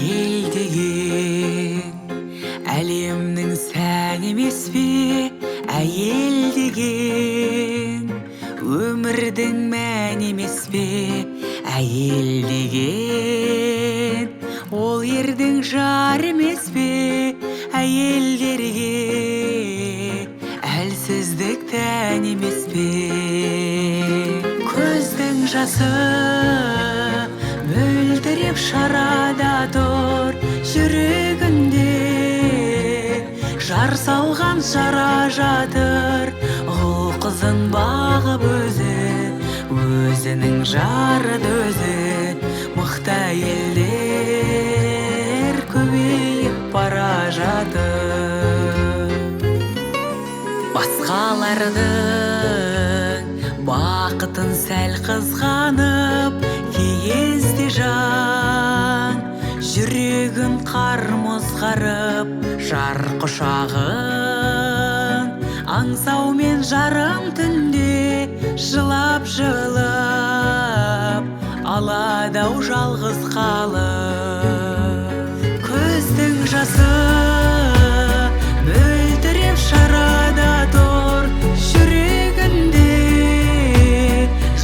Әйел деген әлемнің сән емес пе? Әйел деген өмірдің мән емес пе? Әйел деген ол ердің жар емес пе? Әйелдерге әлсіздік тән емес пе? Көздің жасы мөлдіреп шарада тұр, жүрегінде жар салған жара жатыр. Ұл қызын бағып өзінің жары дөзі. Мықты әйелдер көбейіп бара жатыр. Басқалардың бақытын сәл қызғанып, кейкезде жан жүрегін қармыз қарып, жар құшағын аңсаумен жарым түнде жылап алады-ау жалғыз қалып. Көздің жасы мөлдіреп шарада тұр, жүрегінде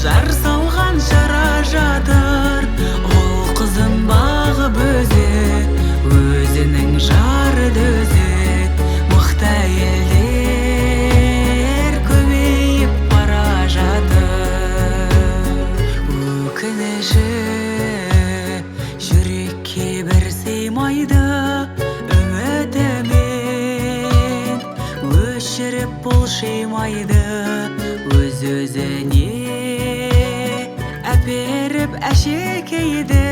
жар салған жара жатыр. Ұл қызын бағып өзінің жары дөзі. Мықты әйелдер көбейіп бара жатыр. Өкініші жүрекке бір сыймайды, үмітімен өшіріп бұлшимайды. Өз-өзіне әперіп әшекейді